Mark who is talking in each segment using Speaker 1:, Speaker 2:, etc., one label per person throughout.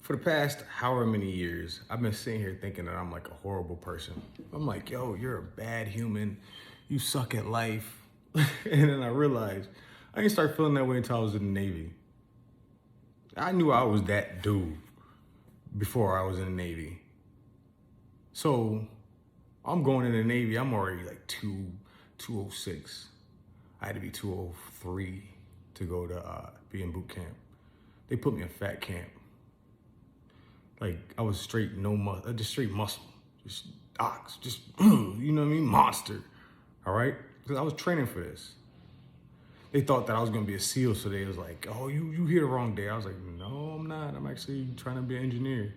Speaker 1: For the past however many years, I've been sitting here thinking that I'm like a horrible person. I'm like, yo, you're a bad human. You suck at life. And then I realized I didn't start feeling that way until I was in the Navy. I knew I was that dude before I was in the Navy. So I'm going in the Navy. I'm already like 206. I had to be 203 to go to be in boot camp. They put me in fat camp. Like I was straight no muscle, just straight muscle, just ox, just you know what I mean, monster. All right, because I was training for this. They thought that I was gonna be a SEAL, so they was like, "Oh, you here the wrong day." I was like, "No, I'm not. I'm actually trying to be an engineer."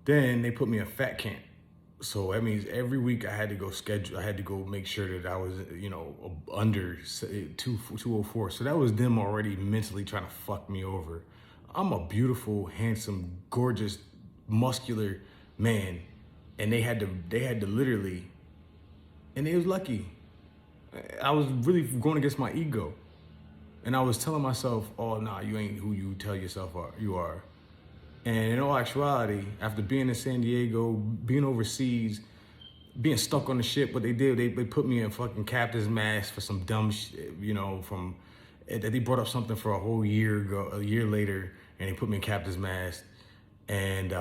Speaker 1: Then they put me in fat camp, so that means every week I had to go schedule. I had to go make sure that I was, under 204. So that was them already mentally trying to fuck me over. I'm a beautiful, handsome, gorgeous, muscular man, and they had to literally, and they was lucky. I was really going against my ego, and I was telling myself, "Oh, nah, you ain't who you tell yourself you are." And in all actuality, after being in San Diego, being overseas, being stuck on the ship, what they did, they put me in fucking captain's mast for some dumb shit, from that they brought up something for a whole year ago, a year later, and they put me in captain's mast. And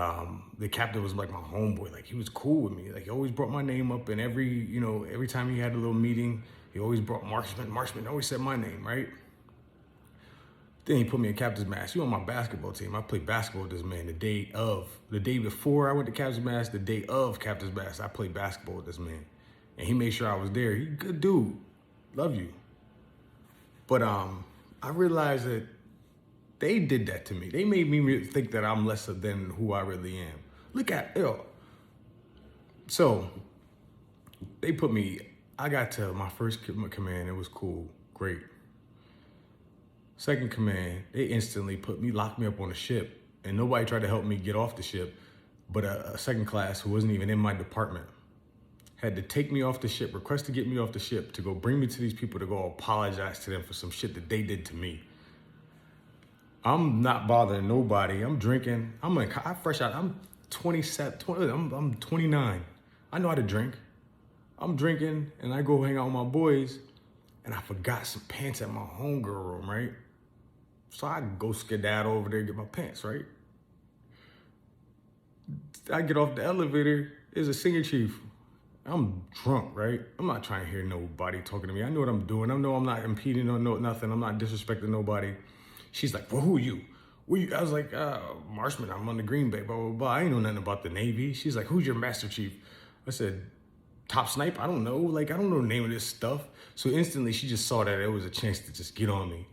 Speaker 1: the captain was like my homeboy, like he was cool with me. Like he always brought my name up, and every time he had a little meeting, he always brought Marshman always said my name, right? Then he put me in captain's mast. You on my basketball team. I played basketball with this man the day before I went to captain's mast, the day of captain's mast, I played basketball with this man. And he made sure I was there. He a good dude. Love you. But I realized that they did that to me. They made me think that I'm lesser than who I really am. Look at, So they put me, I got to my first command. It was cool, great. Second command, they instantly locked me up on the ship, and nobody tried to help me get off the ship, but a second class who wasn't even in my department had to take me off the ship, request to get me off the ship, to go bring me to these people to go apologize to them for some shit that they did to me. I'm not bothering nobody. I'm drinking. I'm fresh out. I'm 27, 20, I'm 29. I know how to drink. I'm drinking, and I go hang out with my boys, and I forgot some pants at my homegirl room, right? So I go skedaddle over there and get my pants, right? I get off the elevator, there's a senior chief. I'm drunk, right? I'm not trying to hear nobody talking to me. I know what I'm doing. I know I'm not impeding on nothing. I'm not disrespecting nobody. She's like, well, who are you? I was like, Marshman, I'm on the Green Bay, blah, blah, blah. I ain't know nothing about the Navy. She's like, who's your master chief? I said, Top Snipe? I don't know. Like, I don't know the name of this stuff. So instantly she just saw that it was a chance to just get on me.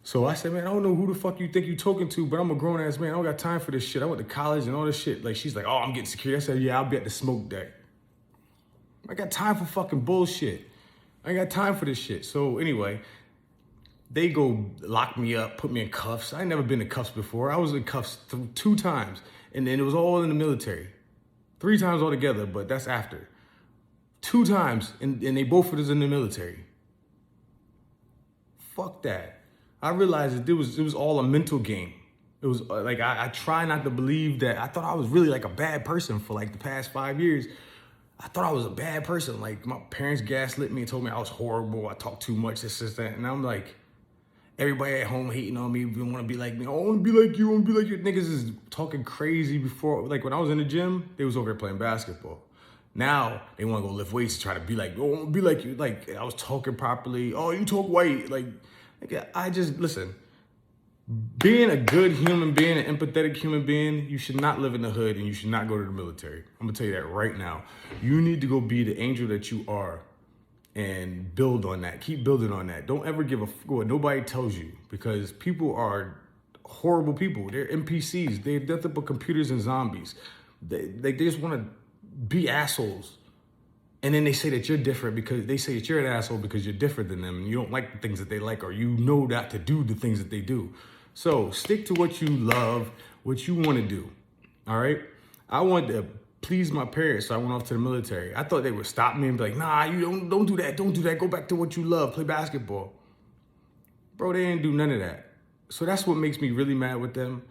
Speaker 1: So I said, man, I don't know who the fuck you think you talking to, but I'm a grown ass man. I don't got time for this shit. I went to college and all this shit. Like, she's like, oh, I'm getting security. I said, yeah, I'll be at the smoke deck. I got time for fucking bullshit. I ain't got time for this shit. So anyway, they go lock me up, put me in cuffs. I ain't never been in cuffs before. I was in cuffs 2 times, and then it was all in the military. 3 times altogether, but that's after. 2 times, and they both of us in the military. Fuck that. I realized that it was all a mental game. It was like, I try not to believe that. I thought I was really like a bad person for like the past 5 years. I thought I was a bad person. Like my parents gaslit me and told me I was horrible. I talked too much, this, that. And I'm like, everybody at home hating on me, want to be like me. Oh, I want to be like you, I want to be like you. Niggas is talking crazy before. Like when I was in the gym, they was over there playing basketball. Now they want to go lift weights to try to be like, oh, I want to be like you. Like I was talking properly. Oh, you talk white. Like I just, listen, being a good human being, an empathetic human being, you should not live in the hood and you should not go to the military. I'm gonna tell you that right now. You need to go be the angel that you are and build on that. Keep building on that. Don't ever give a fuck what nobody tells you, because people are horrible people. They're NPCs. They're nothing but computers and zombies. They just want to be assholes. And then they say that you're different because they say that you're an asshole because you're different than them and you don't like the things that they like, or you know not to do the things that they do. So stick to what you love, what you want to do. All right. I wanted to please my parents, so I went off to the military. I thought they would stop me and be like, nah, you don't do that. Don't do that. Go back to what you love. Play basketball. Bro, they didn't do none of that. So that's what makes me really mad with them.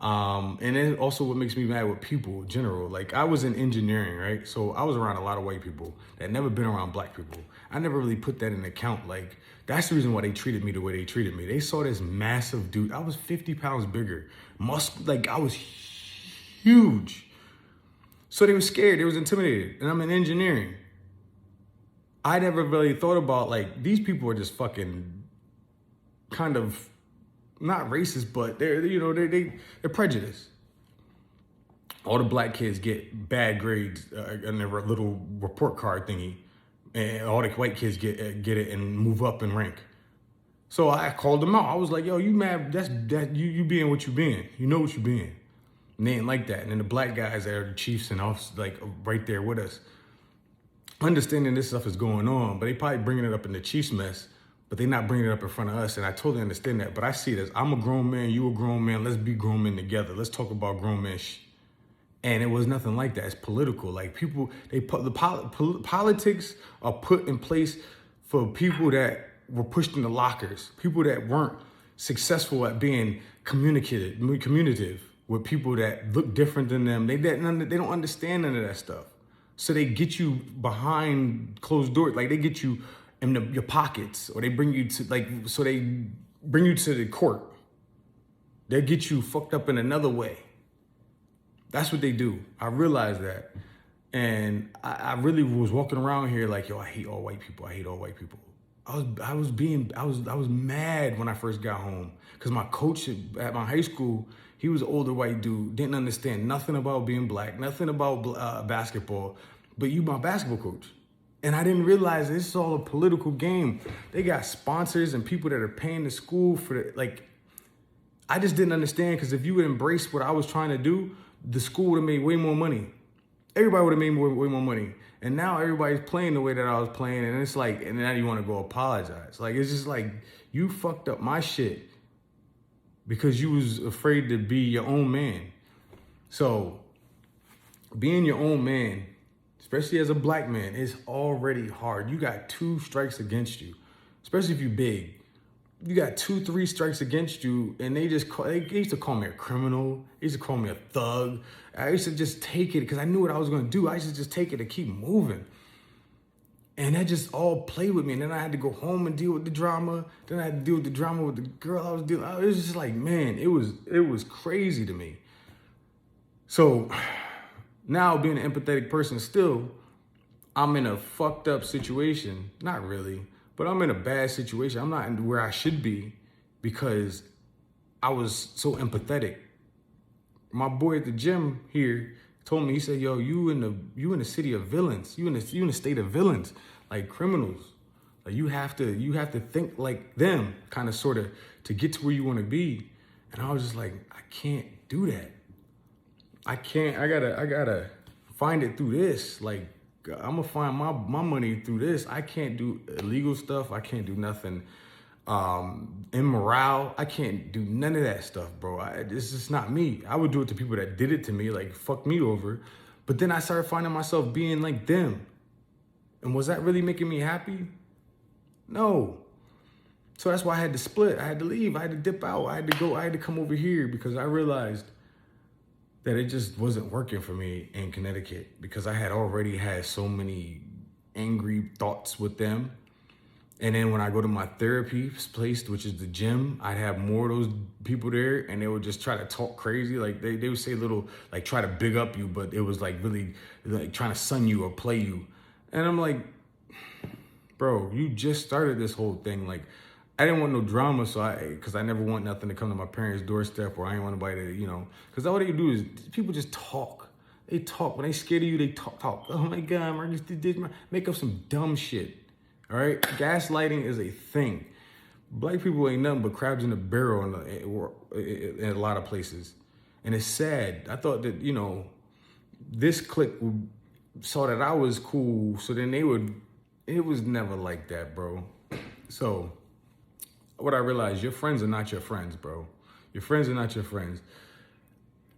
Speaker 1: And then also what makes me mad with people in general. Like I was in engineering, right? So I was around a lot of white people that never been around black people. I never really put that in account. Like that's the reason why they treated me the way they treated me. They saw this massive dude. I was 50 pounds bigger. Like I was huge. So they were scared. They was intimidated. And I'm in engineering. I never really thought about like these people are just fucking kind of not racist, but they're prejudiced. All the black kids get bad grades in their little report card thingy, and all the white kids get it and move up in rank. So I called them out. I was like, "Yo, you mad? That you being what you being. You know what you being." And they ain't like that. And then the black guys that are the chiefs and us, like right there with us, understanding this stuff is going on, but they probably bringing it up in the chiefs mess. But they're not bringing it up in front of us, and I totally understand that. But I see it as I'm a grown man, you a grown man. Let's be grown men together. Let's talk about grown men And it was nothing like that. It's political. Like people, politics are put in place for people that were pushed into lockers, people that weren't successful at being communicative with people that look different than them. They don't understand none of that stuff. So they get you behind closed doors, like they get you in your pockets, or they bring you to they bring you to the court. They get you fucked up in another way. That's what they do. I realized that. And I really was walking around here like, yo, I hate all white people. I hate all white people. I was mad when I first got home because my coach at my high school, he was an older white dude, didn't understand nothing about being black, nothing about basketball, but you my basketball coach. And I didn't realize this is all a political game. They got sponsors and people that are paying the school for I just didn't understand, because if you would embrace what I was trying to do, the school would have made way more money. Everybody would have made way more money. And now everybody's playing the way that I was playing, and it's like, and now you want to go apologize. Like, it's just like, you fucked up my shit because you was afraid to be your own man. So being your own man, especially as a black man, is already hard. You got 2 strikes against you, especially if you big. You got 2, 3 strikes against you, and they used to call me a criminal. They used to call me a thug. I used to just take it because I knew what I was going to do. I used to just take it and keep moving. And that just all played with me. And then I had to go home and deal with the drama. Then I had to deal with the drama with the girl I was dealing with. It was just like, man, it was crazy to me. So now being an empathetic person still, I'm in a fucked up situation. Not really. But I'm in a bad situation. I'm not where I should be because I was so empathetic. My boy at the gym here told me, he said, yo, you in the city of villains. You in the state of villains, like criminals. Like you have to think like them, kind of sort of, to get to where you want to be. And I was just like, I can't do that. I gotta find it through this. Like, I'm gonna find my money through this. I can't do illegal stuff. I can't do nothing immoral. I can't do none of that stuff, bro. It's just not me. I would do it to people that did it to me, like fuck me over. But then I started finding myself being like them. And was that really making me happy? No. So that's why I had to split. I had to leave. I had to dip out. I had to come over here because I realized that it just wasn't working for me in Connecticut, because I had already had so many angry thoughts with them. And then when I go to my therapy place, which is the gym, I'd have more of those people there, and they would just try to talk crazy. Like they would say little, like try to big up you, but it was like really like trying to sun you or play you. And I'm like, bro, you just started this whole thing. Like, I didn't want no drama, because I never want nothing to come to my parents' doorstep, or I didn't want anybody to, because all they do is people just talk. They talk. When they scared of you, they talk. Oh my God, Marcus did make up some dumb shit. All right? Gaslighting is a thing. Black people ain't nothing but crabs in a barrel in a lot of places. And it's sad. I thought that, this clique saw that I was cool, so then it was never like that, bro. So what I realized, your friends are not your friends, bro. Your friends are not your friends.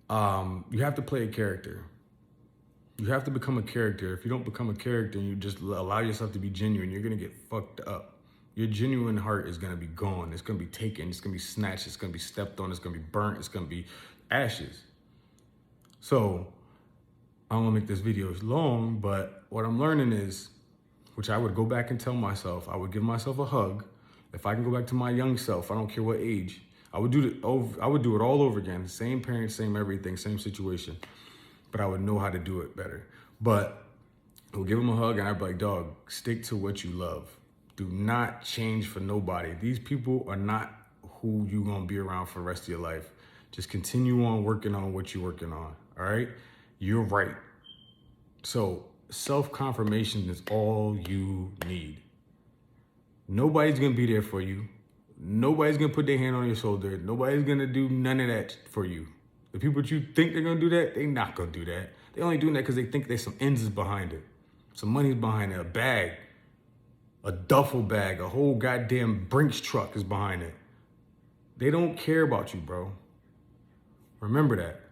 Speaker 1: You have to play a character. You have to become a character. If you don't become a character and you just allow yourself to be genuine, you're gonna get fucked up. Your genuine heart is gonna be gone. It's gonna be taken. It's gonna be snatched. It's gonna be stepped on. It's gonna be burnt. It's gonna be ashes. So I don't wanna make this video long, but what I'm learning is, which I would go back and tell myself, I would give myself a hug. If I can go back to my young self, I don't care what age, I would do it all over again. Same parents, same everything, same situation. But I would know how to do it better. But I would give them a hug and I'd be like, dog, stick to what you love. Do not change for nobody. These people are not who you're gonna be around for the rest of your life. Just continue on working on what you're working on, all right? You're right. So self-confirmation is all you need. Nobody's gonna be there for you. Nobody's gonna put their hand on your shoulder. Nobody's gonna do none of that for you. The people that you think they're gonna do that, they're not gonna do that. They're only doing that because they think there's some ends behind it. Some money's behind it, a bag, a duffel bag, a whole goddamn Brinks truck is behind it. They don't care about you, bro. Remember that.